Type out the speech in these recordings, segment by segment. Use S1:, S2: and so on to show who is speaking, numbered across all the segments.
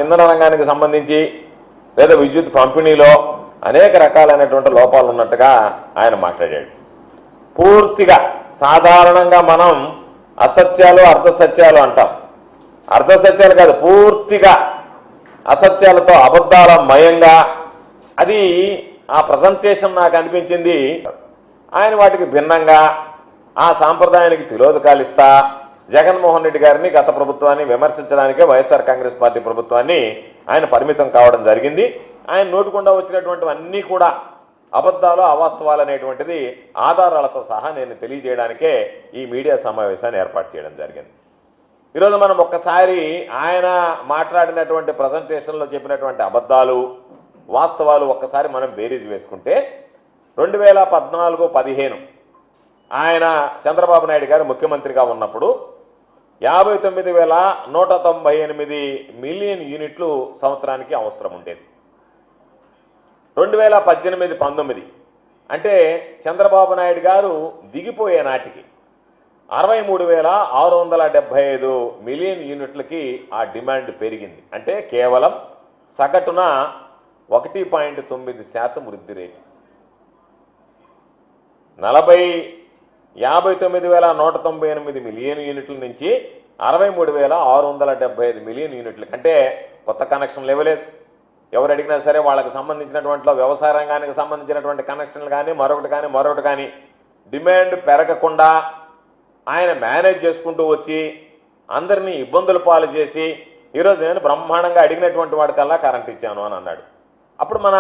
S1: ఇంధన రంగానికి సంబంధించి లేదా విద్యుత్ పంపిణీలో అనేక రకాలైనటువంటి లోపాలు ఉన్నట్టుగా ఆయన మాట్లాడాడు. పూర్తిగా సాధారణంగా మనం అసత్యాలు అర్ధసత్యాలు అంటాం. అర్ధసత్యాలు కాదు, పూర్తిగా అసత్యాలతో అబద్ధాల మయంగా అది ఆ ప్రజెంటేషన్ నాకు అనిపించింది. ఆయన వాటికి భిన్నంగా ఆ సాంప్రదాయానికి తిలోదకాలు ఇస్తా జగన్మోహన్ రెడ్డి గారిని గత ప్రభుత్వాన్ని విమర్శించడానికే వైఎస్ఆర్ కాంగ్రెస్ పార్టీ ప్రభుత్వాన్ని ఆయన పరిమితం కావడం జరిగింది. ఆయన నోటికుండా వచ్చినటువంటివన్నీ కూడా అబద్ధాలు అవాస్తవాలు అనేటువంటిది ఆధారాలతో సహా నేను తెలియజేయడానికే ఈ మీడియా సమావేశాన్ని ఏర్పాటు చేయడం జరిగింది. ఈరోజు మనం ఒక్కసారి ఆయన మాట్లాడినటువంటి ప్రజెంటేషన్లో చెప్పినటువంటి అబద్ధాలు వాస్తవాలు ఒక్కసారి మనం బేరీజ్ వేసుకుంటే 2014-15 ఆయన చంద్రబాబు నాయుడు గారు ముఖ్యమంత్రిగా ఉన్నప్పుడు 59,198 మిలియన్ యూనిట్లు సంవత్సరానికి అవసరం ఉండేది. 2018-19 అంటే చంద్రబాబు నాయుడు గారు దిగిపోయే నాటికి 63,675 మిలియన్ యూనిట్లకి ఆ డిమాండ్ పెరిగింది. అంటే కేవలం సగటున 1.9% వృద్ధి రేటు. 59,198 మిలియన్ యూనిట్ల నుంచి 63,675 మిలియన్ యూనిట్ల కంటే కొత్త కనెక్షన్లు ఇవ్వలేదు. ఎవరు అడిగినా సరే వాళ్ళకి సంబంధించినటువంటి వ్యవసాయ రంగానికి సంబంధించినటువంటి కనెక్షన్లు కానీ మరొకటి కానీ డిమాండ్ పెరగకుండా ఆయన మేనేజ్ చేసుకుంటూ వచ్చి అందరినీ ఇబ్బందుల పాలు చేసి ఈరోజు నేను బ్రహ్మాండంగా అడిగినటువంటి వాడికల్లా కరెంట్ ఇచ్చాను అని అన్నాడు. అప్పుడు మన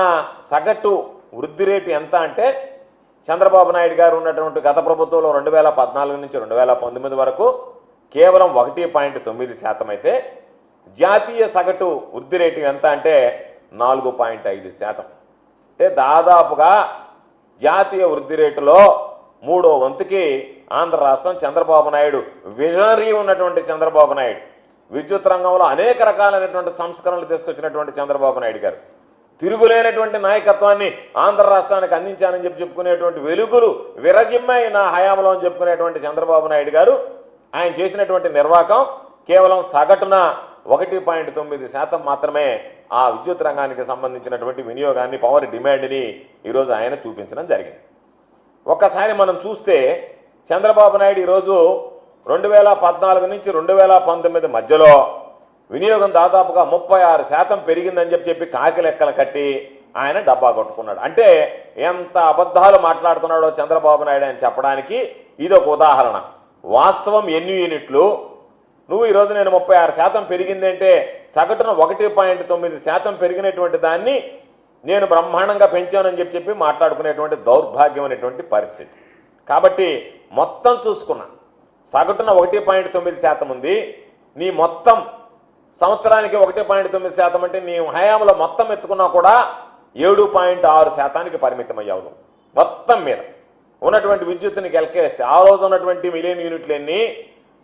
S1: సగటు వృద్ధి రేటు ఎంత అంటే చంద్రబాబు నాయుడు గారు ఉన్నటువంటి గత ప్రభుత్వంలో 2014 నుంచి 2019 వరకు కేవలం 1.9% అయితే జాతీయ సగటు వృద్ధి రేటు ఎంత అంటే 4.5%. అంటే దాదాపుగా జాతీయ వృద్ధి రేటులో 3వ వంతుకి ఆంధ్ర రాష్ట్రం చంద్రబాబు నాయుడు విజనరీ ఉన్నటువంటి చంద్రబాబు నాయుడు విద్యుత్ రంగంలో అనేక రకాలైనటువంటి సంస్కరణలు తీసుకొచ్చినటువంటి చంద్రబాబు నాయుడు గారు తిరుగులేనటువంటి నాయకత్వాన్ని ఆంధ్ర రాష్ట్రానికి అందించానని చెప్పుకునేటువంటి వెలుగులు విరజిమ్మాయి నా హయాంలో అని చెప్పుకునేటువంటి చంద్రబాబు నాయుడు గారు ఆయన చేసినటువంటి నిర్వాహకం కేవలం సగటున 1.9% మాత్రమే ఆ విద్యుత్ రంగానికి సంబంధించినటువంటి వినియోగాన్ని పవర్ డిమాండ్ని ఈరోజు ఆయన చూపించడం జరిగింది. ఒక్కసారి మనం చూస్తే చంద్రబాబు నాయుడు ఈరోజు 2014 నుంచి 2019 మధ్యలో వినియోగం దాదాపుగా 36% పెరిగిందని చెప్పి కాకి లెక్కలు కట్టి ఆయన డబ్బా కొట్టుకున్నాడు. అంటే ఎంత అబద్ధాలు మాట్లాడుతున్నాడో చంద్రబాబు నాయుడు అని చెప్పడానికి ఇదొక ఉదాహరణ. వాస్తవం ఎన్ని యూనిట్లు నువ్వు ఈరోజు నేను 36% పెరిగింది అంటే సగటున 1.9% పెరిగినటువంటి దాన్ని నేను బ్రహ్మాండంగా పెంచానని చెప్పి మాట్లాడుకునేటువంటి దౌర్భాగ్యమైనటువంటి పరిస్థితి. కాబట్టి మొత్తం చూసుకున్నా సగటున 1.9% ఉంది. నీ మొత్తం సంవత్సరానికి 1.9% అంటే నీ హయాంలో మొత్తం ఎత్తుకున్నా కూడా 7.6%కి పరిమితమయ్యావు. మొత్తం మీద ఉన్నటువంటి విద్యుత్తుని గెలకేస్తే ఆ రోజు ఉన్నటువంటి మిలియన్ యూనిట్లు ఎన్ని,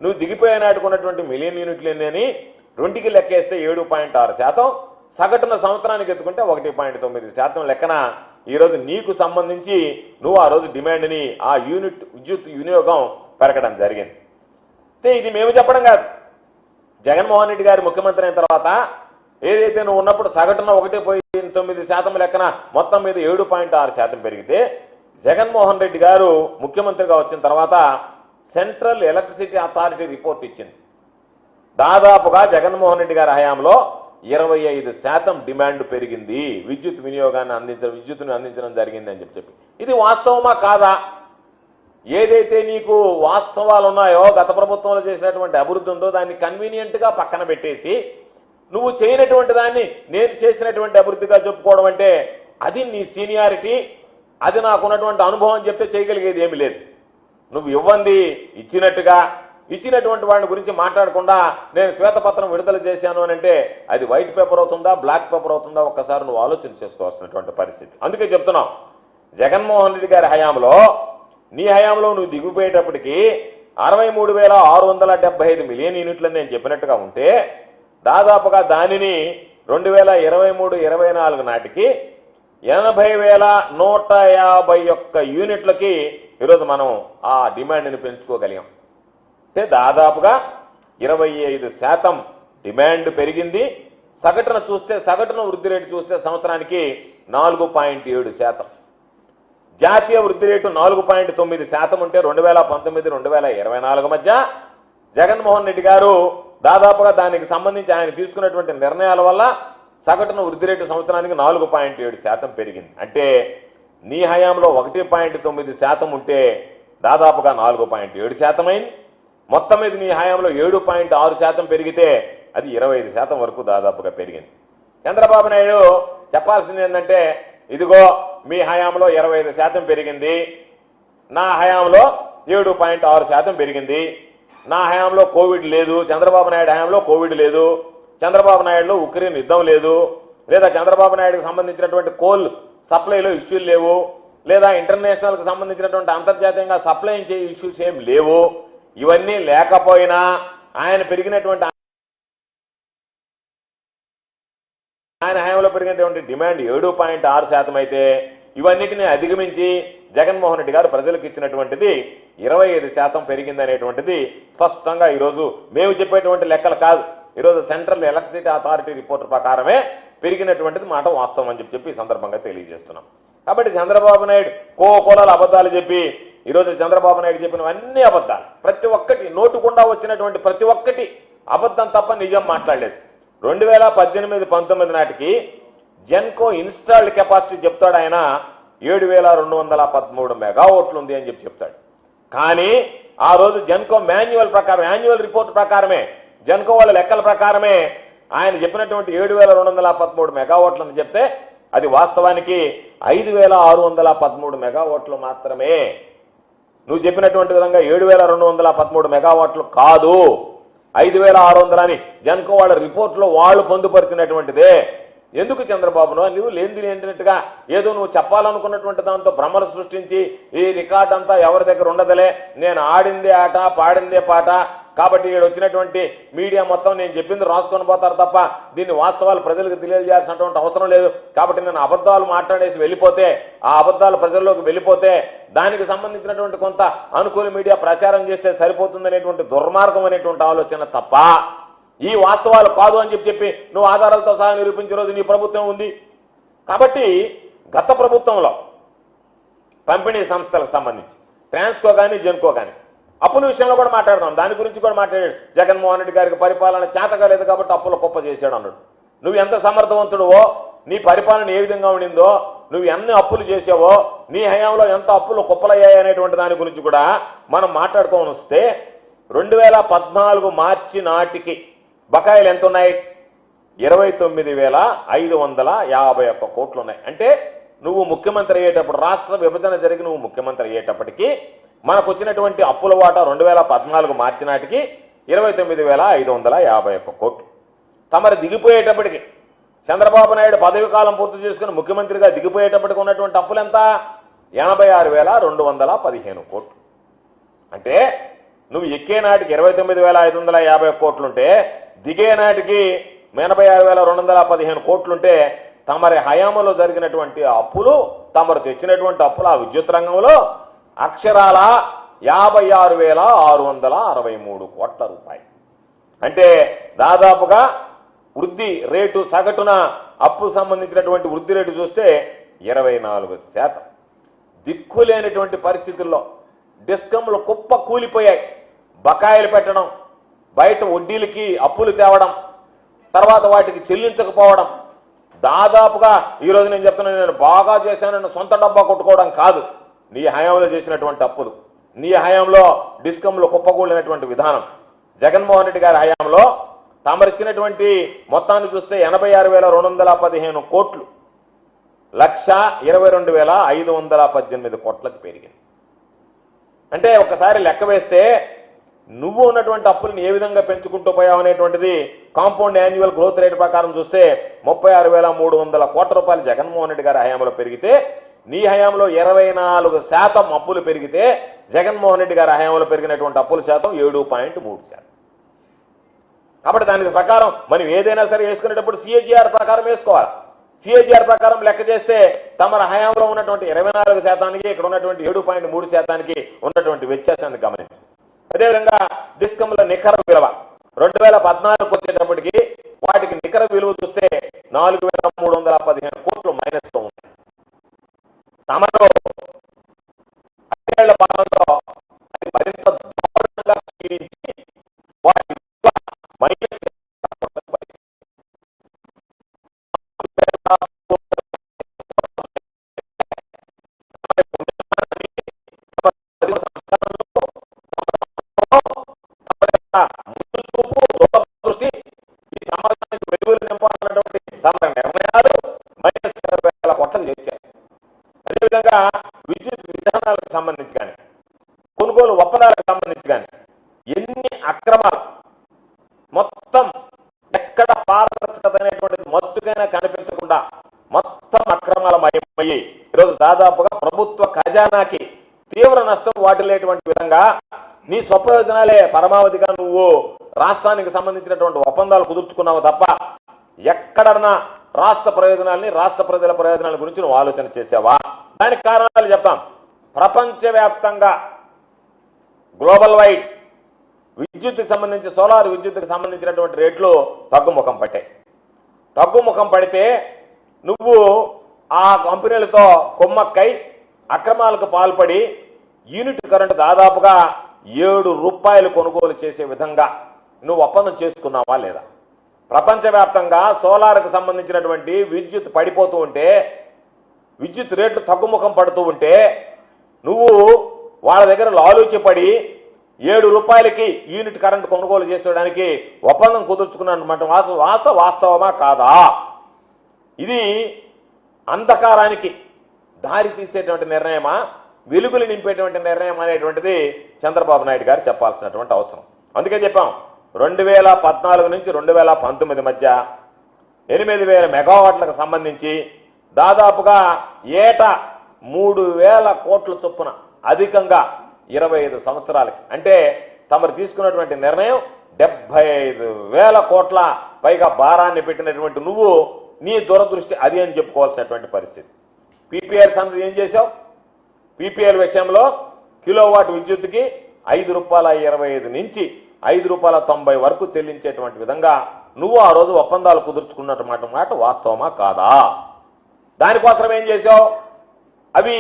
S1: నువ్వు దిగిపోయే నాటుకున్నటువంటి మిలియన్ యూనిట్లు ఎన్ని అని రెండుకి లెక్కేస్తే 7.6%, సగటున సంవత్సరానికి ఎత్తుకుంటే 1.9% లెక్కన ఈరోజు నీకు సంబంధించి నువ్వు ఆ రోజు డిమాండ్ని ఆ యూనిట్ విద్యుత్ వినియోగం పెరగడం జరిగింది. ఇది మేము చెప్పడం కాదు, జగన్మోహన్ రెడ్డి గారు ముఖ్యమంత్రి అయిన తర్వాత ఏదైతే నువ్వు ఉన్నప్పుడు సగటున 1.9% లెక్కన మొత్తం మీద 7.6% పెరిగితే జగన్మోహన్ రెడ్డి గారు ముఖ్యమంత్రిగా వచ్చిన తర్వాత సెంట్రల్ ఎలక్ట్రిసిటీ అథారిటీ రిపోర్ట్ ఇచ్చింది. దాదాపుగా జగన్మోహన్ రెడ్డి గారి హయాంలో 25% డిమాండ్ పెరిగింది, విద్యుత్ విద్యుత్తుని అందించడం జరిగింది అని చెప్పి. ఇది వాస్తవమా కాదా? ఏదైతే నీకు వాస్తవాలు ఉన్నాయో గత ప్రభుత్వంలో చేసినటువంటి అభివృద్ధి ఉందో దాన్ని కన్వీనియంట్గా పక్కన పెట్టేసి నువ్వు చేయనటువంటి దాన్ని నేను చేసినటువంటి అభివృద్ధిగా చెప్పుకోవడం అంటే అది నీ సీనియారిటీ, అది నాకున్నటువంటి అనుభవం చెప్తే చేయగలిగేది ఏమీ లేదు. నువ్వు ఇవ్వండి ఇచ్చినటువంటి వాడిని గురించి మాట్లాడకుండా నేను శ్వేతపత్రం విడుదల చేశాను అని అంటే అది వైట్ పేపర్ అవుతుందా బ్లాక్ పేపర్ అవుతుందా ఒక్కసారి నువ్వు ఆలోచన చేసుకోవాల్సినటువంటి పరిస్థితి. అందుకే చెప్తున్నావు, జగన్మోహన్ రెడ్డి గారి హయాంలో నీ హయాంలో నువ్వు దిగిపోయేటప్పటికి 63,675 మిలియన్ యూనిట్లు నేను చెప్పినట్టుగా ఉంటే దాదాపుగా దానిని 2023-24 నాటికి 80,151 యూనిట్లకి ఈరోజు మనం ఆ డిమాండ్ని పెంచుకోగలిగాం. అంటే దాదాపుగా 25% డిమాండ్ పెరిగింది, సగటున వృద్ధి రేటు చూస్తే సంవత్సరానికి 4.7%. జాతీయ వృద్ధి రేటు 4.9% ఉంటే 2019-2024 మధ్య జగన్మోహన్ రెడ్డి గారు దాదాపుగా దానికి సంబంధించి ఆయన తీసుకున్నటువంటి నిర్ణయాల వల్ల సగటున వృద్ధి రేటు సంవత్సరానికి 4.7% పెరిగింది. అంటే నీ హయాంలో 1.9% ఉంటే దాదాపుగా 4.7% అయింది. మొత్తం మీద నీ హయాంలో 7.6% పెరిగితే అది 25% వరకు దాదాపుగా పెరిగింది. చంద్రబాబు నాయుడు చెప్పాల్సింది ఏంటంటే, ఇదిగో మీ హయాంలో 25% పెరిగింది, నా హయాంలో 7.6% పెరిగింది, నా హయాంలో కోవిడ్ లేదు, చంద్రబాబు నాయుడు హయాంలో కోవిడ్ లేదు, చంద్రబాబు నాయుడులో ఉక్రెయిన్ యుద్ధం లేదు, లేదా చంద్రబాబు నాయుడుకి సంబంధించినటువంటి కోల్ సప్లైలో ఇష్యూలు లేవు, లేదా ఇంటర్నేషనల్కి సంబంధించినటువంటి అంతర్జాతీయంగా సప్లై చేసే ఇష్యూస్ ఏం లేవు. ఇవన్నీ లేకపోయినా ఆయన హయాంలో పెరిగినటువంటి డిమాండ్ 7.6% అయితే ఇవన్నిటిని అధిగమించి జగన్మోహన్ రెడ్డి గారు ప్రజలకు ఇచ్చినటువంటిది 25% పెరిగింది అనేటువంటిది స్పష్టంగా ఈరోజు మేము చెప్పేటువంటి లెక్కలు కాదు, ఈరోజు సెంట్రల్ ఎలక్ట్రిసిటీ అథారిటీ రిపోర్ట్ ప్రకారమే పెరిగినటువంటిది మాట వాస్తవం అని చెప్పి ఈ సందర్భంగా తెలియజేస్తున్నాం. కాబట్టి చంద్రబాబు నాయుడు కోకోలాల అబద్ధాలు చెప్పి ఈరోజు చంద్రబాబు నాయుడు చెప్పినవన్నీ అబద్ధాలు, ప్రతి ఒక్కటి నోటుకుండా వచ్చినటువంటి ప్రతి ఒక్కటి అబద్ధం తప్ప నిజం మాట్లాడలేదు. 2018-19 నాటికి జెన్కో ఇన్స్టాల్డ్ కెపాసిటీ చెప్తాడు ఆయన 7,213 మెగావాట్లు ఉంది అని చెప్తాడు. కానీ ఆ రోజు జెన్కో యాన్యువల్ రిపోర్ట్ ప్రకారమే, జెన్కో వాళ్ళ లెక్కల ప్రకారమే ఆయన చెప్పినటువంటి 7,213 మెగావాట్లు అని చెప్తే అది వాస్తవానికి 5,613 మెగావాట్లు మాత్రమే. నువ్వు చెప్పినటువంటి విధంగా 7,213 మెగావాట్లు కాదు, 5,600 అని జెన్కో వాళ్ళ రిపోర్ట్లో వాళ్ళు పొందుపరిచినటువంటిదే. ఎందుకు చంద్రబాబును నువ్వు లేనిది ఏంటంటుగా ఏదో నువ్వు చెప్పాలనుకున్నటువంటి దాంతో భ్రమలు సృష్టించి ఈ రికార్డ్ అంతా ఎవరి దగ్గర ఉండదులే, నేను ఆడిందే ఆట పాడిందే పాట, కాబట్టి ఇక్కడ వచ్చినటువంటి మీడియా మొత్తం నేను చెప్పింది రాసుకొని పోతారు తప్ప దీన్ని వాస్తవాలు ప్రజలకు తెలియజేయాల్సినటువంటి అవసరం లేదు, కాబట్టి నేను అబద్ధాలు మాట్లాడేసి వెళ్ళిపోతే ఆ అబద్ధాలు ప్రజల్లోకి వెళ్ళిపోతే దానికి సంబంధించినటువంటి కొంత అనుకూల మీడియా ప్రచారం చేస్తే సరిపోతుందనేటువంటి దుర్మార్గం అనేటువంటి ఆలోచన తప్ప ఈ వాస్తవాలు కాదు అని చెప్పి నువ్వు ఆధారాలతో సహా నిరూపించే రోజు నీ ప్రభుత్వం ఉంది. కాబట్టి గత ప్రభుత్వంలో పంపిణీ సంస్థలకు సంబంధించి ట్రాన్స్కో కానీ జెన్కో కానీ అప్పుల విషయంలో కూడా మాట్లాడదాం, దాని గురించి కూడా మాట్లాడాడు. జగన్మోహన్ రెడ్డి గారికి పరిపాలన చేతకాలేదు కాబట్టి అప్పుల కుప్ప చేశాడు అన్నాడు. నువ్వు ఎంత సమర్థవంతుడువో, నీ పరిపాలన ఏ విధంగా ఉండిందో, నువ్వు ఎన్ని అప్పులు చేసావో, నీ హయాంలో ఎంత అప్పులు కుప్పలయ్యాయి అనేటువంటి దాని గురించి కూడా మనం మాట్లాడుకోని వస్తే 2014 మార్చి నాటికి బకాయిలు ఎంత ఉన్నాయి? 29,551 కోట్లు ఉన్నాయి. అంటే నువ్వు ముఖ్యమంత్రి అయ్యేటప్పుడు, రాష్ట్ర విభజన జరిగి నువ్వు ముఖ్యమంత్రి అయ్యేటప్పటికి మనకు వచ్చినటువంటి అప్పుల వాటా 2014 మార్చి నాటికి 29,551 కోట్లు. తమరు దిగిపోయేటప్పటికి చంద్రబాబు నాయుడు పదవి కాలం పూర్తి చేసుకుని ముఖ్యమంత్రిగా దిగిపోయేటప్పటికి ఉన్నటువంటి అప్పులు ఎంత? 86,215 కోట్లు. అంటే నువ్వు ఎక్కే నాటికి 29,550 కోట్లుంటే దిగే నాటికి 86,215 కోట్లుంటే తమరి హయాంలో జరిగినటువంటి అప్పులు, తమరు తెచ్చినటువంటి అప్పులు ఆ విద్యుత్ రంగంలో అక్షరాల 56,663 కోట్ల రూపాయలు. అంటే దాదాపుగా వృద్ధి రేటు సగటున అప్పు సంబంధించినటువంటి వృద్ధి రేటు చూస్తే 24%. దిక్కులేనటువంటి పరిస్థితుల్లో డిస్కంలు కుప్ప కూలిపోయాయి. బకాయిలు పెట్టడం, బయట వడ్డీలకి అప్పులు తేవడం, తర్వాత వాటికి చెల్లించకపోవడం, దాదాపుగా ఈరోజు నేను చెప్తున్నాను, నేను బాగా చేశానని సొంత డబ్బా కొట్టుకోవడం కాదు, నీ హయాంలో చేసినటువంటి అప్పులు, నీ హయాంలో డిస్కంలో కుప్పకూలినటువంటి విధానం. జగన్మోహన్ రెడ్డి గారి హయాంలో తమరిచ్చినటువంటి మొత్తాన్ని చూస్తే 86,215 కోట్లు 1,22,518 కోట్లకు పెరిగింది. అంటే ఒకసారి లెక్క వేస్తే నువ్వు ఉన్నటువంటి అప్పులను ఏ విధంగా పెంచుకుంటూ పోయావు అనేటువంటిది కాంపౌండ్ యాన్యువల్ గ్రోత్ రేట్ ప్రకారం చూస్తే 36,300 కోట్ల రూపాయలు జగన్మోహన్ రెడ్డి గారి హయాంలో పెరిగితే, నీ హయాంలో 24% అప్పులు పెరిగితే జగన్మోహన్ రెడ్డి గారి హయాంలో పెరిగినటువంటి అప్పుల శాతం 7.3%. కాబట్టి దానికి ప్రకారం మనం ఏదైనా సరే వేసుకునేటప్పుడు సిఏజీఆర్ ప్రకారం వేసుకోవాలి. సిఏజీఆర్ ప్రకారం లెక్క చేస్తే తమ హయాంలో ఉన్నటువంటి 24%, ఇక్కడ ఉన్నటువంటి 7.3% ఉన్నటువంటి వ్యత్యాసాన్ని గమనించు. అదేవిధంగా డిస్కంల నికర విలువ 2014 వచ్చేటప్పటికి వాటికి నికర విలువ చూస్తే 4,315 కోట్లు మైనస్ తో ఉన్నాయి. తమలో 5 ఏళ్ల పాలనలో అది మరింత దారుణంగా క్షీణించి వాటి మైనస్ దృష్టి ఈ సమాజానికి వెలుగులు నింపాలన్నటువంటి తమ నిర్ణయాలు మైనస్ 20,000 కోట్లకు చేర్చారు. అదేవిధంగా విద్యుత్ విధానాలకు సంబంధించి కానీ కొనుగోలు ఒప్పందాలకు సంబంధించి కానీ ఎన్ని అక్రమాలు మొత్తం ఎక్కడ పారదర్శకత అనేటువంటిది మత్తుకైనా కనిపించకుండా మొత్తం అక్రమాల మయమయ్యి ఈరోజు దాదాపుగా ప్రభుత్వ ఖజానాకి తీవ్ర నష్టం వాటిల్లేటువంటి విధంగా నీ స్వప్రయోజనాలే పరమావధిగా నువ్వు రాష్ట్రానికి సంబంధించినటువంటి ఒప్పందాలు కుదుర్చుకున్నావు తప్ప ఎక్కడన్నా రాష్ట్ర ప్రయోజనాలని రాష్ట్ర ప్రజల ప్రయోజనాల గురించి నువ్వు ఆలోచన చేసావా? దానికి కారణాలు చెప్తాం. ప్రపంచవ్యాప్తంగా గ్లోబల్ వైడ్ విద్యుత్కి సంబంధించి సోలార్ విద్యుత్కి సంబంధించినటువంటి రేట్లు తగ్గుముఖం పట్టాయి. తగ్గుముఖం పడితే నువ్వు ఆ కంపెనీలతో కొమ్మక్కై అక్రమాలకు పాల్పడి యూనిట్ కరెంటు దాదాపుగా 7 రూపాయలు కొనుగోలు చేసే విధంగా నువ్వు ఒప్పందం చేసుకున్నావా లేదా? ప్రపంచవ్యాప్తంగా సోలార్కి సంబంధించినటువంటి విద్యుత్ పడిపోతూ ఉంటే, విద్యుత్ రేట్లు తగ్గుముఖం పడుతూ ఉంటే నువ్వు వాళ్ళ దగ్గర లాలూచిపడి 7 రూపాయలకి యూనిట్ కరెంటు కొనుగోలు చేసేయడానికి ఒప్పందం కుదుర్చుకున్నటువంటి వాస్తవమా కాదా? ఇది అంధకారానికి దారి తీసేటువంటి నిర్ణయమా, వెలుగులు నింపేటువంటి నిర్ణయం అనేటువంటిది చంద్రబాబు నాయుడు గారు చెప్పాల్సినటువంటి అవసరం. అందుకే చెప్పాం 2014 నుంచి 2019 మధ్య 8,000 మెగావాట్లకు సంబంధించి దాదాపుగా ఏటా 3,000 కోట్ల చొప్పున అధికంగా 25 సంవత్సరాలకి, అంటే తమరు తీసుకున్నటువంటి నిర్ణయం 75,000 కోట్ల పైగా భారాన్ని పెట్టినటువంటి నువ్వు నీ దురదృష్టి అది అని చెప్పుకోవాల్సినటువంటి పరిస్థితి. పీపీఎల్ సంగతి ఏం చేశావు? పీపీఎల్ విషయంలో కిలోవాట్ విద్యుత్తుకి ₹5.25 నుంచి ₹5.90 వరకు చెల్లించేటువంటి విధంగా నువ్వు ఆ రోజు ఒప్పందాలు కుదుర్చుకున్నటువంటి మాట వాస్తవమా కాదా? దానికోసం ఏం చేశావు? అవి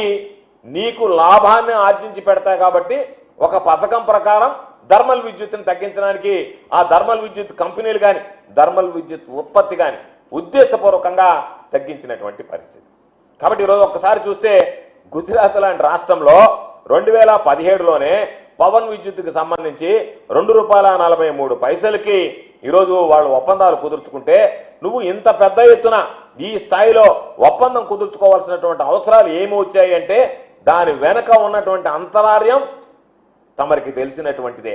S1: నీకు లాభాన్ని ఆర్జించి పెడతాయి కాబట్టి ఒక పథకం ప్రకారం థర్మల్ విద్యుత్తుని తగ్గించడానికి ఆ థర్మల్ విద్యుత్ కంపెనీలు కానీ థర్మల్ విద్యుత్ ఉత్పత్తి కానీ ఉద్దేశపూర్వకంగా తగ్గించినటువంటి పరిస్థితి. కాబట్టి ఈరోజు ఒక్కసారి చూస్తే గుజరాత్ లాంటి రాష్ట్రంలో 2017లోనే పవన్ విద్యుత్తుకి సంబంధించి ₹2.43కి ఈరోజు వాళ్ళు ఒప్పందాలు కుదుర్చుకుంటే నువ్వు ఇంత పెద్ద ఎత్తున ఈ స్థాయిలో ఒప్పందం కుదుర్చుకోవాల్సినటువంటి అవసరాలు ఏమి వచ్చాయి అంటే దాని వెనక ఉన్నటువంటి అంతరార్యం తమరికి తెలిసినటువంటిదే.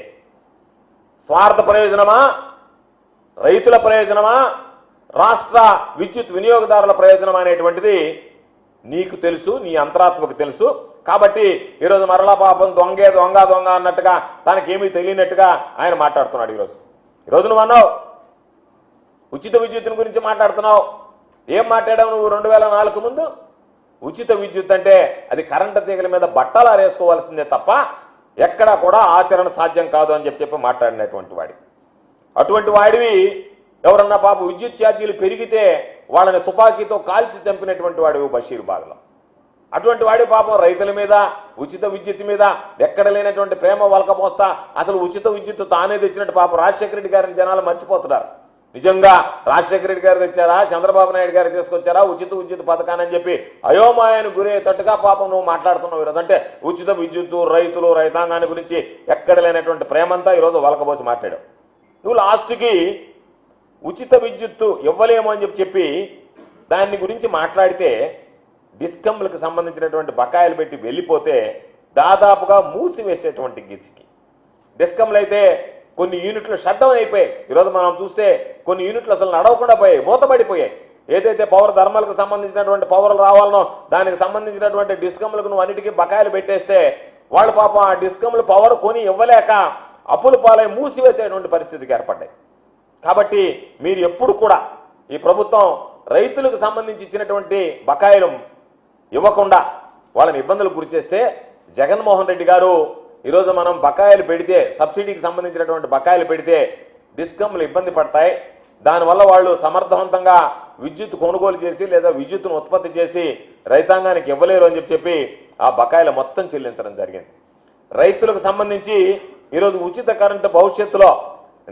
S1: స్వార్థ ప్రయోజనమా, రైతుల ప్రయోజనమా, రాష్ట్ర విద్యుత్ వినియోగదారుల ప్రయోజనం అనేటువంటిది నీకు తెలుసు, నీ అంతరాత్మకు తెలుసు. కాబట్టి ఈరోజు మరలా పాపం దొంగ దొంగ అన్నట్టుగా తనకేమీ తెలియనట్టుగా ఆయన మాట్లాడుతున్నాడు. ఈరోజు నువ్వు అన్నావు ఉచిత విద్యుత్తుని గురించి మాట్లాడుతున్నావు. ఏం మాట్లాడావు నువ్వు 2004 ముందు? ఉచిత విద్యుత్ అంటే అది కరెంటు తీగల మీద బట్టలు ఆరేసుకోవాల్సిందే తప్ప ఎక్కడా కూడా ఆచరణ సాధ్యం కాదు అని చెప్పి మాట్లాడినటువంటి వాడి. అటువంటి వాడివి ఎవరన్నా పాప విద్యుత్ ఛార్జీలు పెరిగితే వాళ్ళని తుపాకీతో కాల్చి చంపినటువంటి వాడు బషీర్ బాగ్లో. అటువంటి వాడి పాపం రైతుల మీద, ఉచిత విద్యుత్ మీద ఎక్కడ లేనటువంటి ప్రేమ వలకపోస్తా అసలు ఉచిత విద్యుత్ తానే తెచ్చినట్టు పాపం రాజశేఖర రెడ్డి గారిని జనాలు మర్చిపోతున్నారు. నిజంగా రాజశేఖర రెడ్డి గారు తెచ్చారా, చంద్రబాబు నాయుడు గారు తీసుకొచ్చారా ఉచిత విద్యుత్ పథకాన్ని అని చెప్పి అయోమయాన్ని గురయ్యేటట్టుగా పాపం నువ్వు మాట్లాడుతున్నావు ఈరోజు. అంటే ఉచిత విద్యుత్తు, రైతులు, రైతాంగాన్ని గురించి ఎక్కడ లేనటువంటి ప్రేమంతా ఈరోజు వలకపోసి మాట్లాడావు. నువ్వు లాస్ట్కి ఉచిత విద్యుత్తు ఇవ్వలేము అని చెప్పి దాని గురించి మాట్లాడితే డిస్కంలకు సంబంధించినటువంటి బకాయిలు పెట్టి వెళ్ళిపోతే దాదాపుగా మూసివేసేటువంటి గిసికి డిస్కంలు అయితే కొన్ని యూనిట్లు షట్ డౌన్ అయిపోయాయి. ఈరోజు మనం చూస్తే కొన్ని యూనిట్లు అసలు నడవకుండా పోయాయి, మూతపడిపోయాయి. ఏదైతే పవర్ ధర్మాలకు సంబంధించినటువంటి పవర్లు రావాలనో దానికి సంబంధించినటువంటి డిస్కంలకు నువ్వు అన్నిటికీ బకాయిలు పెట్టేస్తే వాళ్ళు పాపం ఆ డిస్కంలు పవర్ కొని ఇవ్వలేక అప్పుల పాలై మూసివేసేటువంటి పరిస్థితికి ఏర్పడ్డాయి. కాబట్టి మీరు ఎప్పుడు కూడా ఈ ప్రభుత్వం రైతులకు సంబంధించి ఇచ్చినటువంటి బకాయిలు ఇవ్వకుండా వాళ్ళని ఇబ్బందులకు గురి చేస్తే జగన్మోహన్ రెడ్డి గారు ఈరోజు మనం బకాయిలు పెడితే సబ్సిడీకి సంబంధించినటువంటి బకాయిలు పెడితే డిస్కంలు ఇబ్బంది పడతాయి, దానివల్ల వాళ్ళు సమర్థవంతంగా విద్యుత్ కొనుగోలు చేసి లేదా విద్యుత్తును ఉత్పత్తి చేసి రైతాంగానికి ఇవ్వలేరు అని చెప్పి ఆ బకాయిలు మొత్తం చెల్లించడం జరిగింది. రైతులకు సంబంధించి ఈరోజు ఉచిత కరెంటు భవిష్యత్తులో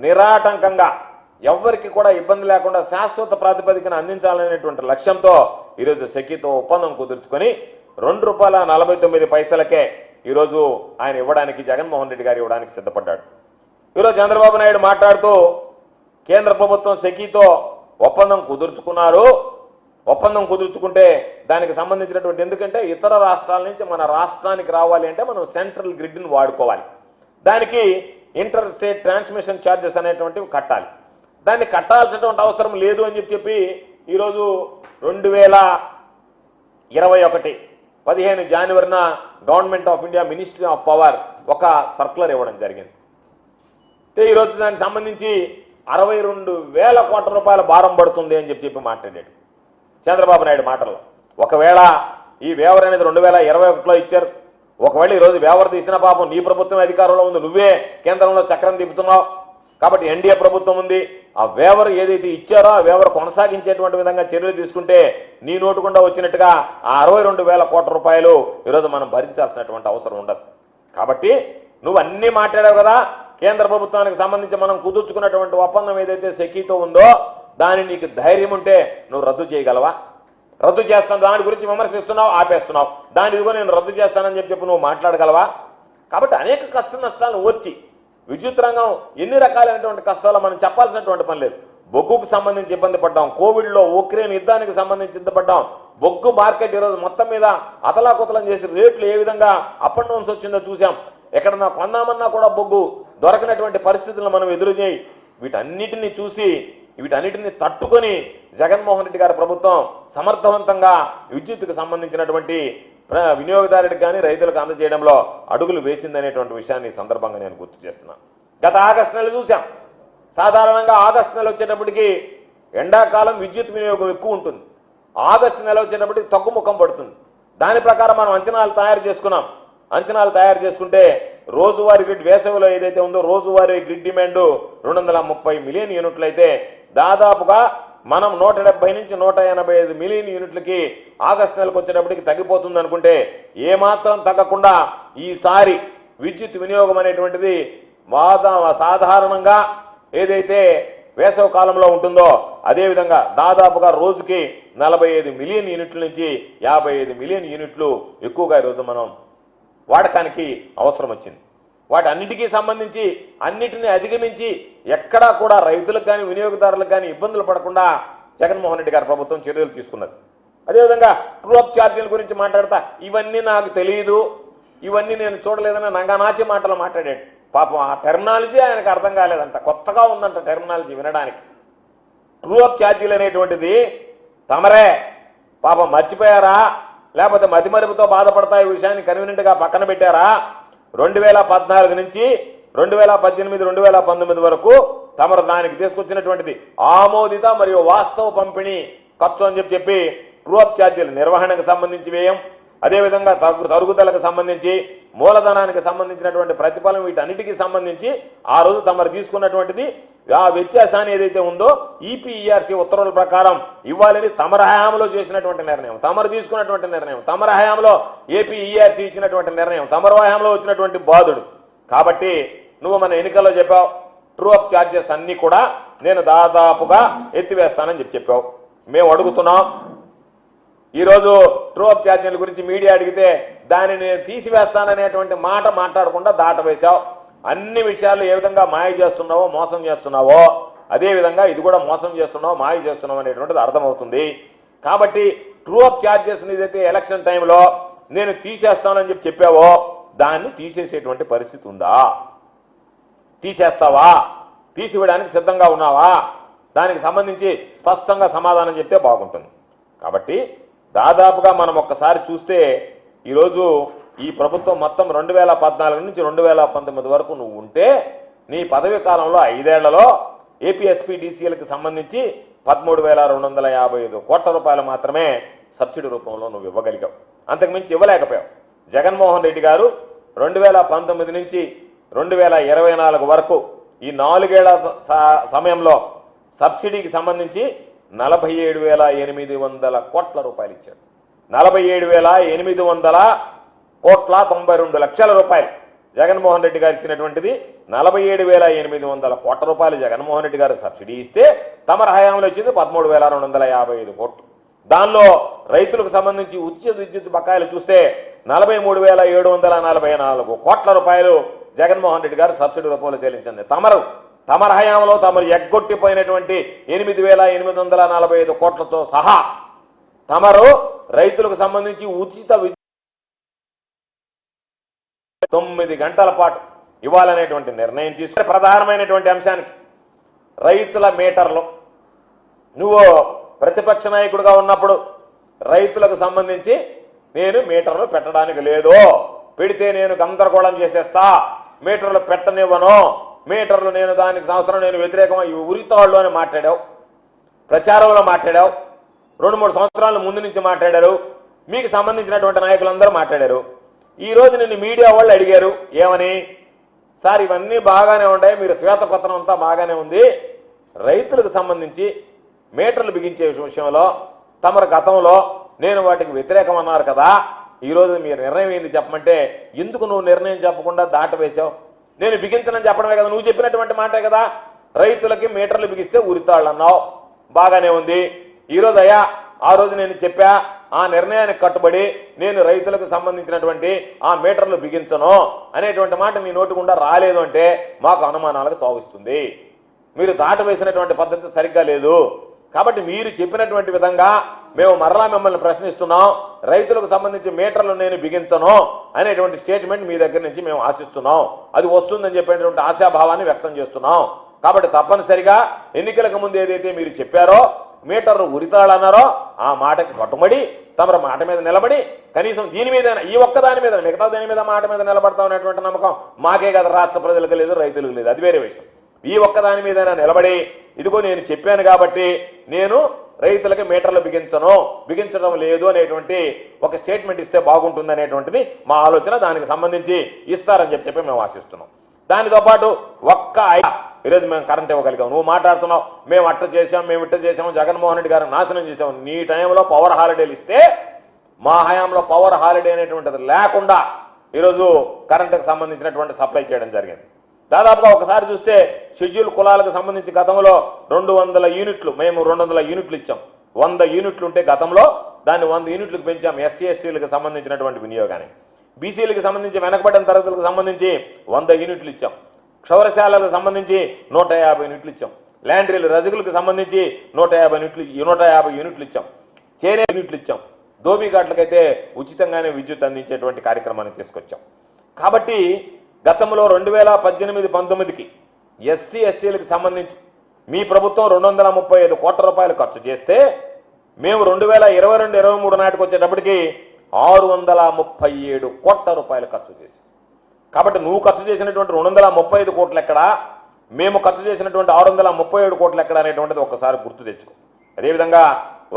S1: నిరాటంకంగా ఎవ్వరికి కూడా ఇబ్బంది లేకుండా శాశ్వత ప్రాతిపదికన అందించాలనేటువంటి లక్ష్యంతో ఈరోజు సెకీతో ఒప్పందం కుదుర్చుకొని ₹2.49 ఈరోజు ఆయన ఇవ్వడానికి, జగన్మోహన్ రెడ్డి గారు ఇవ్వడానికి సిద్ధపడ్డాడు. ఈరోజు చంద్రబాబు నాయుడు మాట్లాడుతూ కేంద్ర ప్రభుత్వం సెకీతో ఒప్పందం కుదుర్చుకున్నారు. ఒప్పందం కుదుర్చుకుంటే దానికి సంబంధించినటువంటి, ఎందుకంటే ఇతర రాష్ట్రాల నుంచి మన రాష్ట్రానికి రావాలి అంటే మనం సెంట్రల్ గ్రిడ్ని వాడుకోవాలి. దానికి ఇంటర్ స్టేట్ ట్రాన్స్మిషన్ ఛార్జెస్ అనేటువంటివి కట్టాలి. దాన్ని కట్టాల్సినటువంటి అవసరం లేదు అని చెప్పి ఈరోజు 2021 15 జనవరిన government of India ministry of power ఒక సర్క్యులర్ ఇవ్వడం జరిగింది. ఈరోజు దానికి సంబంధించి 62,000 కోట్ల రూపాయల భారం పడుతుంది అని చెప్పి మాట్లాడాడు చంద్రబాబు నాయుడు మాటల్లో. ఒకవేళ ఈ వేవర్ అనేది 2021లో ఇచ్చారు. ఒకవేళ ఈరోజు వేవర్ తీసిన పాపం నీ ప్రభుత్వం అధికారంలో ఉంది, నువ్వే కేంద్రంలో చక్రం తిప్పుతున్నావు కాబట్టి ఎన్డీఏ ప్రభుత్వం ఉంది. ఆ వేవర్ ఏదైతే ఇచ్చారో ఆ వేవర్ కొనసాగించేటువంటి విధంగా చర్యలు తీసుకుంటే నీ నోటుకుండా వచ్చినట్టుగా ఆ 62,000 కోట్ల రూపాయలు ఈరోజు మనం భరించాల్సినటువంటి అవసరం ఉండదు. కాబట్టి నువ్వు అన్నీ మాట్లాడావు కదా, కేంద్ర ప్రభుత్వానికి సంబంధించి మనం కుదుర్చుకున్నటువంటి ఒప్పందం ఏదైతే సెకీతో ఉందో దాన్ని నీకు ధైర్యం ఉంటే నువ్వు రద్దు చేయగలవా? రద్దు చేస్తాను, దాని గురించి విమర్శిస్తున్నావు, ఆపేస్తున్నావు. దాని ఇదిగో నేను రద్దు చేస్తానని చెప్పి నువ్వు మాట్లాడగలవా? కాబట్టి అనేక కష్ట నష్టాలను ఓర్చి విద్యుత్ రంగం ఎన్ని రకాలైనటువంటి కష్టాలు మనం చెప్పాల్సినటువంటి పని లేదు. బొగ్గుకు సంబంధించి ఇబ్బంది పడ్డాం, కోవిడ్లో ఉక్రెయిన్ యుద్ధానికి సంబంధించి ఇబ్బంది పడ్డాం. బొగ్గు మార్కెట్ ఈరోజు మొత్తం మీద అతలాకుతలం చేసి రేట్లు ఏ విధంగా అప్ అండ్ డౌన్స్ వచ్చిందో చూసాం. ఎక్కడన్నా కొందామన్నా కూడా బొగ్గు దొరకనటువంటి పరిస్థితులను మనం ఎదురు చేయి. వీటన్నిటిని చూసి వీటన్నిటిని తట్టుకొని జగన్మోహన్ రెడ్డి గారి ప్రభుత్వం సమర్థవంతంగా విద్యుత్తుకు సంబంధించినటువంటి వినియోగదారుడికి కానీ రైతులకు అందజేయడంలో అడుగులు వేసిందనేటువంటి విషయాన్ని ఈ సందర్భంగా నేను గుర్తు చేస్తున్నాను. గత ఆగస్టు నెల చూసాం. సాధారణంగా ఆగస్టు నెల వచ్చేటప్పటికి ఎండాకాలం విద్యుత్ వినియోగం ఎక్కువ ఉంటుంది. ఆగస్టు నెల వచ్చేటప్పటికి తగ్గుముఖం పడుతుంది. దాని ప్రకారం మనం అంచనాలు తయారు చేసుకున్నాం. అంచనాలు తయారు చేసుకుంటే రోజువారీ గ్రిడ్ వేసవిలో ఏదైతే ఉందో రోజువారీ గ్రిడ్ డిమాండ్ 230 మిలియన్ యూనిట్లు అయితే దాదాపుగా మనం 170 నుంచి 185 మిలియన్ యూనిట్లకి ఆగస్టు నెలకు వచ్చేటప్పటికి తగ్గిపోతుంది అనుకుంటే ఏమాత్రం తగ్గకుండా ఈసారి విద్యుత్ వినియోగం అనేటువంటిది సాధారణంగా ఏదైతే వేసవ కాలంలో ఉంటుందో అదేవిధంగా దాదాపుగా రోజుకి 45 మిలియన్ యూనిట్ల నుంచి 55 మిలియన్ యూనిట్లు ఎక్కువగా ఈరోజు మనం వాడకానికి అవసరం వచ్చింది. వాటన్నిటికీ సంబంధించి అన్నిటిని అధిగమించి ఎక్కడా కూడా రైతులకు కానీ వినియోగదారులకు కానీ ఇబ్బందులు పడకుండా జగన్మోహన్ రెడ్డి గారి ప్రభుత్వం చర్యలు తీసుకున్నది. అదేవిధంగా ట్రూ అప్ ఛార్జీల గురించి మాట్లాడతా ఇవన్నీ నాకు తెలియదు, ఇవన్నీ నేను చూడలేదని నంగనాచి మాటలు మాట్లాడాడు. పాపం ఆ టెర్మినాలజీ ఆయనకు అర్థం కాలేదంట, కొత్తగా ఉందంట టెర్మినాలజీ వినడానికి. ట్రూ అప్ ఛార్జీలు అనేటువంటిది తమరే పాపం మర్చిపోయారా లేకపోతే మతిమరుపుతో బాధపడతా ఈ విషయాన్ని కన్వీనెంట్గా పక్కన పెట్టారా? 2014 నుంచి 2018 2019 వరకు తమరు దానికి తీసుకొచ్చినటువంటిది ఆమోదిత మరియు వాస్తవ పంపిణీ ఖర్చు అని చెప్పి ట్రూ అప్ ఛార్జీల నిర్వహణకు సంబంధించి వ్యయం, అదేవిధంగా తరుగుదలకు సంబంధించి మూలధనానికి సంబంధించినటువంటి ప్రతిఫలం వీటన్నిటికీ సంబంధించి ఆ రోజు తమరు తీసుకున్నటువంటిది ఆ వ్యత్యాసాన్ని ఏదైతే ఉందో ఈపీఈఆర్సీ ఉత్తర్వుల ప్రకారం ఇవ్వాలని తమర హయాంలో చేసినటువంటి నిర్ణయం, తమరు తీసుకున్నటువంటి నిర్ణయం, తమర హయాంలో ఏపీఈఆర్సీ ఇచ్చినటువంటి నిర్ణయం, తమర హయాంలో వచ్చినటువంటి బాధుడు. కాబట్టి నువ్వు మన ఎన్నికల్లో చెప్పావు ట్రూ అప్ ఛార్జెస్ అన్ని కూడా నేను దాదాపుగా ఎత్తివేస్తానని చెప్పావు. మేము అడుగుతున్నాం ఈరోజు ట్రూ అప్ ఛార్జీల గురించి మీడియా అడిగితే దానిని తీసివేస్తాననేటువంటి మాట మాట్లాడకుండా దాటవేశావు. అన్ని విషయాలు ఏ విధంగా మాయ చేస్తున్నావో మోసం చేస్తున్నావో అదేవిధంగా ఇది కూడా మోసం చేస్తున్నావు మాయ చేస్తున్నావు అనేటువంటిది అర్థమవుతుంది. కాబట్టి ట్రూ అప్ ఛార్జెస్ ఏదైతే ఎలక్షన్ టైంలో నేను తీసేస్తానని చెప్పావో దాన్ని తీసేసేటువంటి పరిస్థితి ఉందా? తీసేస్తావా? తీసివేయడానికి సిద్ధంగా ఉన్నావా? దానికి సంబంధించి స్పష్టంగా సమాధానం చెప్తే బాగుంటుంది. కాబట్టి దాదాపుగా మనం ఒక్కసారి చూస్తే ఈరోజు ఈ ప్రభుత్వం మొత్తం 2014 నుంచి 2019 వరకు నువ్వు ఉంటే నీ పదవి కాలంలో 5 ఏళ్లలో ఏపీఎస్పీడీసీఎల్కి సంబంధించి 13,255 కోట్ల రూపాయలు మాత్రమే సబ్సిడీ రూపంలో నువ్వు ఇవ్వగలిగావు. అంతకుమించి ఇవ్వలేకపోయావు. జగన్మోహన్ రెడ్డి గారు 2019 నుంచి 2024 వరకు ఈ 4 ఏళ్ల సమయంలో సబ్సిడీకి సంబంధించి 47,800 కోట్ల రూపాయలు ఇచ్చాడు. 47,800 కోట్ల 92 లక్షల రూపాయలు జగన్మోహన్ రెడ్డి గారు ఇచ్చినటువంటిది. 47,800 కోట్ల రూపాయలు జగన్మోహన్ రెడ్డి గారు సబ్సిడీ ఇస్తే తమర హయాంలో ఇచ్చింది 13,255 కోట్లు. దానిలో రైతులకు సంబంధించి ఉచిత విద్యుత్ బకాయిలు చూస్తే 43,744 కోట్ల రూపాయలు జగన్మోహన్ రెడ్డి గారు సబ్సిడీ రూపంలో చెల్లించింది. తమర హయాంలో తమరు ఎగ్గొట్టిపోయినటువంటి 8,845 కోట్లతో సహా తమరు రైతులకు సంబంధించి ఉచిత 9 గంటల పాటు ఇవ్వాలనేటువంటి నిర్ణయం తీసుకుని ప్రధానమైనటువంటి అంశానికి రైతుల మీటర్లు, నువ్వు ప్రతిపక్ష నాయకుడిగా ఉన్నప్పుడు రైతులకు సంబంధించి నేను మీటర్లు పెట్టడానికి లేదు, పెడితే నేను గందరగోళం చేసేస్తా, మీటర్లు పెట్టనివ్వను, మీటర్లు నేను దానికి సంవత్సరం నేను వ్యతిరేకమై ఉరితాళ్ళు అని మాట్లాడావు, ప్రచారంలో మాట్లాడావు, 2-3 సంవత్సరాల ముందు నుంచి మాట్లాడారు, మీకు సంబంధించినటువంటి నాయకులందరూ మాట్లాడారు. ఈరోజు నిన్ను మీడియా వాళ్ళు అడిగారు ఏమని, సార్ ఇవన్నీ బాగానే ఉంటాయి, మీరు శ్వేతపత్రం అంతా బాగానే ఉంది, రైతులకు సంబంధించి మీటర్లు బిగించే విషయంలో తమరు గతంలో నేను వాటికి వ్యతిరేకం అన్నారు కదా, ఈరోజు మీ నిర్ణయం ఏంది చెప్పమంటే ఎందుకు నువ్వు నిర్ణయం చెప్పకుండా దాటవేశావు? నేను బిగించనని చెప్పడమే కదా, నువ్వు చెప్పినటువంటి మాటే కదా, రైతులకి మీటర్లు బిగిస్తే ఉరితాళ్ళు అన్నావు, బాగానే ఉంది. ఈరోజు అయ్యా ఆ రోజు నేను చెప్పా, ఆ నిర్ణయానికి కట్టుబడి నేను రైతులకు సంబంధించినటువంటి ఆ మీటర్లు బిగించను అనేటువంటి మాట మీ నోటి గుండా రాలేదు అంటే మాకు అనుమానాలకు తావిస్తుంది. మీరు దాటవేసినటువంటి పద్ధతి సరిగ్గా లేదు. కాబట్టి మీరు చెప్పినటువంటి విధంగా మేము మరలా మిమ్మల్ని ప్రశ్నిస్తున్నాం, రైతులకు సంబంధించి మీటర్లు నేను బిగించను అనేటువంటి స్టేట్మెంట్ మీ దగ్గర నుంచి మేము ఆశిస్తున్నాం, అది వస్తుందని చెప్పేటువంటి ఆశాభావాన్ని వ్యక్తం చేస్తున్నాం. కాబట్టి తప్పనిసరిగా ఎన్నికలకు ముందు ఏదైతే మీరు చెప్పారో మీటర్లు ఉరితాళన్నారో ఆ మాటకి కట్టుబడి తమరు మాట మీద నిలబడి కనీసం దీని మీద ఈ ఒక్క దాని మీద మిగతా దాని మీద మాట మీద నిలబడతాం అనేటువంటి నమ్మకం మాకే కదా, రాష్ట్ర ప్రజలకు లేదు, రైతులకు లేదు, అది వేరే విషయం. ఈ ఒక్క దాని మీద నిలబడి ఇదిగో నేను చెప్పాను కాబట్టి నేను రైతులకి మీటర్లు బిగించడం లేదు అనేటువంటి ఒక స్టేట్మెంట్ ఇస్తే బాగుంటుంది అనేటువంటిది మా ఆలోచన. దానికి సంబంధించి ఇస్తారని చెప్పి మేము ఆశిస్తున్నాం. దానితో పాటు ఈరోజు మేము కరెంట్ ఇవ్వగలిగాం, నువ్వు మాట్లాడుతున్నావు మేము అట్ట చేసాం మేము ఇట్ట చేసాము, జగన్మోహన్ రెడ్డి గారు నాశనం చేసాము. నీ టైంలో పవర్ హాలిడేలు ఇస్తే మా హయాంలో పవర్ హాలిడే అనేటువంటిది లేకుండా ఈరోజు కరెంటుకు సంబంధించినటువంటి సప్లై చేయడం జరిగింది. దాదాపుగా ఒకసారి చూస్తే షెడ్యూల్ కులాలకు సంబంధించి గతంలో 200 యూనిట్లు మేము 200 యూనిట్లు ఇచ్చాం. 100 యూనిట్లు ఉంటే గతంలో దాన్ని 100 యూనిట్లకు పెంచాం. ఎస్సీ ఎస్టీలకు సంబంధించినటువంటి వినియోగాన్ని, బీసీలకు సంబంధించి వెనకబడిన తరగతులకు సంబంధించి 100 యూనిట్లు ఇచ్చాం. క్షౌరశాలకు సంబంధించి 150 యూనిట్లు ఇచ్చాం. ల్యాండ్రీలు రజకులకు సంబంధించి 150 యూనిట్లు ఇచ్చాం. చేనే యూనిట్లు ఇచ్చాం. దోబీఘాట్లకైతే ఉచితంగానే విద్యుత్ అందించేటువంటి కార్యక్రమాన్ని తీసుకొచ్చాం. కాబట్టి గతంలో 2018-19కి ఎస్సీ ఎస్టీలకు సంబంధించి మీ ప్రభుత్వం 235 కోట్ల రూపాయలు ఖర్చు చేస్తే మేము 2022-23 నాటికి వచ్చేటప్పటికి 637 కోట్ల రూపాయలు ఖర్చు చేసి, కాబట్టి నువ్వు ఖర్చు చేసినటువంటి 235 కోట్లు ఎక్కడా, మేము ఖర్చు చేసినటువంటి 637 కోట్లు ఎక్కడ అనేటువంటిది ఒక్కసారి గుర్తు తెచ్చుకో. అదేవిధంగా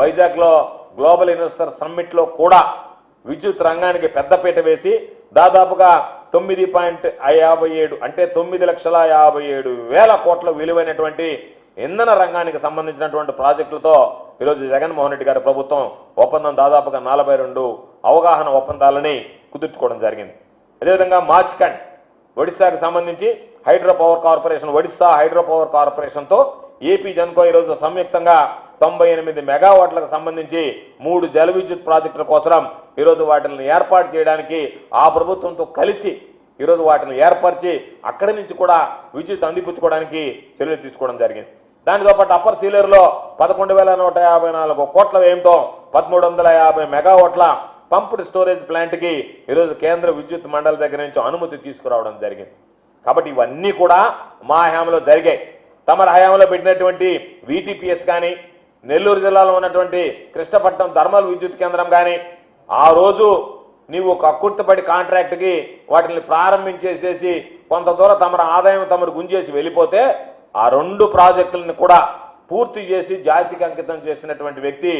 S1: వైజాగ్లో గ్లోబల్ ఇన్వెస్టర్ సమ్మిట్లో కూడా విద్యుత్ రంగానికి పెద్దపీట వేసి దాదాపుగా 9.57 అంటే 9,57,000 కోట్ల విలువైనటువంటి ఇంధన రంగానికి సంబంధించినటువంటి ప్రాజెక్టులతో ఈరోజు జగన్మోహన్ రెడ్డి గారి ప్రభుత్వం ఒప్పందం దాదాపుగా 42 అవగాహన ఒప్పందాలని కుదుర్చుకోవడం జరిగింది. అదేవిధంగా మార్చ్కండ్ ఒడిశాకు సంబంధించి hydro power corporation, Odisha hydro power కార్పొరేషన్తో ఏపీ జన్కో ఈరోజు సంయుక్తంగా 98 మెగావాట్లకు సంబంధించి 3 జల విద్యుత్ ప్రాజెక్టుల కోసం ఈరోజు వాటిని ఏర్పాటు చేయడానికి ఆ ప్రభుత్వంతో కలిసి ఈరోజు వాటిని ఏర్పరిచి అక్కడి నుంచి కూడా విద్యుత్ అందిపుచ్చుకోవడానికి చర్యలు తీసుకోవడం జరిగింది. దానితో పాటు అప్పర్ సీలేరులో 11,154 కోట్ల వ్యయంతో 1,350 మెగావాట్ల పంప్డ్ స్టోరేజ్ ప్లాంట్కి ఈరోజు కేంద్ర విద్యుత్ మండలి దగ్గర నుంచి అనుమతి తీసుకురావడం జరిగింది. కాబట్టి ఇవన్నీ కూడా మా హయాంలో జరిగాయి. తమర హయాంలో పెట్టినటువంటి వీటీపీఎస్ కానీ, నెల్లూరు జిల్లాలో ఉన్నటువంటి కృష్ణపట్నం థర్మల్ విద్యుత్ కేంద్రం కానీ ఆ రోజు నీవు ఒక అక్కుర్తిపడి కాంట్రాక్ట్కి వాటిని ప్రారంభించేసేసి కొంత దూరం తమర ఆదాయం తమరు గుంజేసి వెళ్ళిపోతే ఆ 2 ప్రాజెక్టులను కూడా పూర్తి చేసి జాతికి అంకితం చేసినటువంటి వ్యక్తి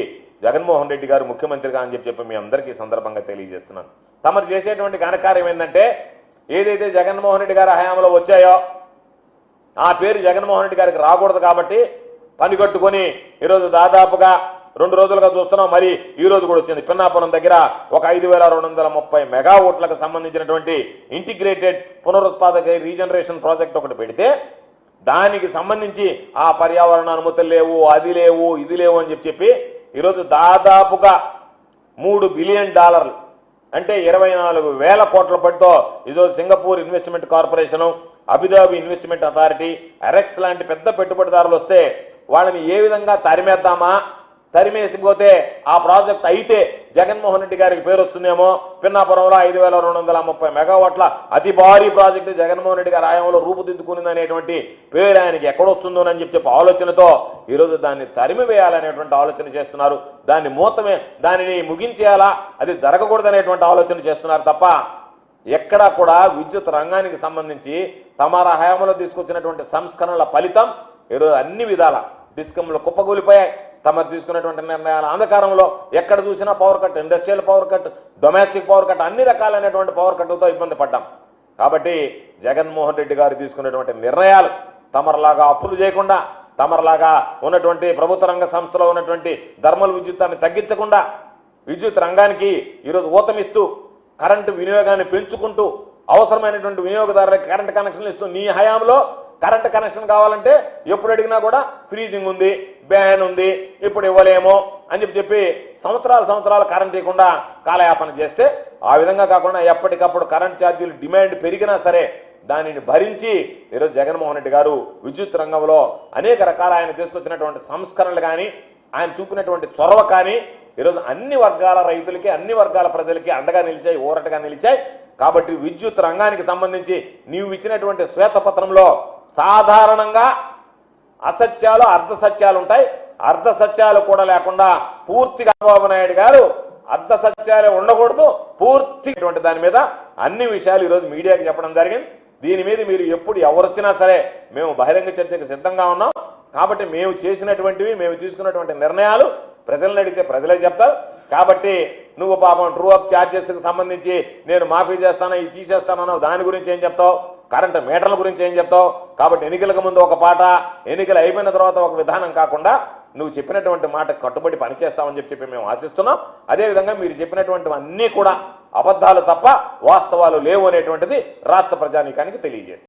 S1: జగన్మోహన్ రెడ్డి గారు ముఖ్యమంత్రిగా అని చెప్పి మీ అందరికీ సందర్భంగా తెలియజేస్తున్నాను. తమరు చేసేటువంటి ఘనకార్యం ఏంటంటే ఏదైతే జగన్మోహన్ రెడ్డి గారి హయాంలో వచ్చాయో ఆ పేరు జగన్మోహన్ రెడ్డి గారికి రాకూడదు కాబట్టి పని కట్టుకొని ఈరోజు దాదాపుగా 2 రోజులుగా చూస్తున్నాం. మరి ఈ రోజు కూడా వచ్చింది పిన్నాపురం దగ్గర ఒక 5,230 మెగావాట్లకు సంబంధించినటువంటి ఇంటిగ్రేటెడ్ పునరుత్పాదక రీజనరేషన్ ప్రాజెక్ట్ ఒకటి పెడితే దానికి సంబంధించి ఆ పర్యావరణ అనుమతులు లేవు, అది లేవు, ఇది లేవు అని చెప్పి ఈరోజు దాదాపుగా $3 బిలియన్ అంటే 24,000 కోట్ల పడితో ఈరోజు Singapore investment corporation, Abu Dhabi investment authority, ఎరెక్స్ లాంటి పెద్ద పెట్టుబడిదారులు వస్తే వాళ్ళని ఏ విధంగా తరిమేద్దామా, తరిమేసిపోతే ఆ ప్రాజెక్ట్ అయితే జగన్మోహన్ రెడ్డి గారికి పేరు వస్తుందేమో, పిన్నాపురంలో 5,230 మెగావాట్ల అతి భారీ ప్రాజెక్టు జగన్మోహన్ రెడ్డి గారి హయాంలో రూపుదిద్దుకునిందనేటువంటి పేరు ఆయనకి ఎక్కడొస్తుందోనని చెప్పి ఆలోచనతో ఈరోజు దాన్ని తరిమి వేయాలనేటువంటి ఆలోచన చేస్తున్నారు. దానిని ముగించేయాలా, అది జరగకూడదనేటువంటి ఆలోచన చేస్తున్నారు తప్ప ఎక్కడా కూడా విద్యుత్ రంగానికి సంబంధించి తమ హయాంలో తీసుకొచ్చినటువంటి సంస్కరణల ఫలితం ఈరోజు అన్ని విధాల డిస్కంలు కుప్పకూలిపోయాయి. తమరు తీసుకున్నటువంటి నిర్ణయాల అంధకారంలో ఎక్కడ చూసినా power cut, industrial power cut, domestic power cut, అన్ని రకాలైనటువంటి పవర్ కట్లతో ఇబ్బంది పడ్డాం. కాబట్టి జగన్మోహన్ రెడ్డి గారు తీసుకున్నటువంటి నిర్ణయాలు తమరులాగా అప్పులు చేయకుండా, తమరులాగా ఉన్నటువంటి ప్రభుత్వ రంగ సంస్థలో ఉన్నటువంటి థర్మల్ విద్యుత్తాన్ని తగ్గించకుండా విద్యుత్ రంగానికి ఈరోజు ఊతమిస్తూ కరెంటు వినియోగాన్ని పెంచుకుంటూ అవసరమైనటువంటి వినియోగదారులకు కరెంటు కనెక్షన్లు ఇస్తూ నీ హయాంలో కరెంటు కనెక్షన్ కావాలంటే ఎప్పుడు అడిగినా కూడా ఫ్రీజింగ్ ఉంది, బ్యాన్ ఉంది, ఇప్పుడు ఇవ్వలేమో అని చెప్పి సంవత్సరాలు కరెంట్ ఇవ్వకుండా కాలయాపన చేస్తే ఆ విధంగా కాకుండా ఎప్పటికప్పుడు కరెంట్ ఛార్జీలు డిమాండ్ పెరిగినా సరే దానిని భరించి ఈరోజు జగన్మోహన్ రెడ్డి గారు విద్యుత్ రంగంలో అనేక రకాల ఆయన తీసుకొచ్చినటువంటి సంస్కరణలు కానీ, ఆయన చూపినటువంటి చొరవ కానీ ఈరోజు అన్ని వర్గాల రైతులకి, అన్ని వర్గాల ప్రజలకి అండగా నిలిచాయి, ఊరటగా నిలిచాయి. కాబట్టి విద్యుత్ రంగానికి సంబంధించి నీవు ఇచ్చినటువంటి శ్వేతపత్రంలో సాధారణంగా అసత్యాలు, అర్ధసత్యాలు ఉంటాయి. అర్ధసత్యాలు కూడా లేకుండా పూర్తిగా చంద్రబాబు నాయుడు గారు అర్ధసత్యాలే ఉండకూడదు, పూర్తిగా దాని మీద అన్ని విషయాలు ఈరోజు మీడియాకి చెప్పడం జరిగింది. దీని మీద మీరు ఎప్పుడు ఎవరొచ్చినా సరే మేము బహిరంగ చర్చకు సిద్ధంగా ఉన్నాం. కాబట్టి మేము చేసినటువంటివి, మేము తీసుకున్నటువంటి నిర్ణయాలు ప్రజలను అడిగితే ప్రజలే చెప్తారు. కాబట్టి నువ్వు పాపం ట్రూ అప్ ఛార్జెస్కి సంబంధించి నేను మాఫీ చేస్తాను, ఇది తీసేస్తానో దాని గురించి ఏం చెప్తావు, కరెంటు మీటర్ల గురించి ఏం చెప్తావు. కాబట్టి ఎన్నికలకు ముందు ఒక పాట, ఎన్నికలు అయిపోయిన తర్వాత ఒక విధానం కాకుండా నువ్వు చెప్పినటువంటి మాట కట్టుబడి పనిచేస్తామని చెప్పి మేము ఆశిస్తున్నాం. అదేవిధంగా మీరు చెప్పినటువంటి అన్నీ కూడా అబద్ధాలు తప్ప వాస్తవాలు లేవు అనేటువంటిది రాష్ట్ర ప్రజానీకానికి తెలియజేస్తుంది.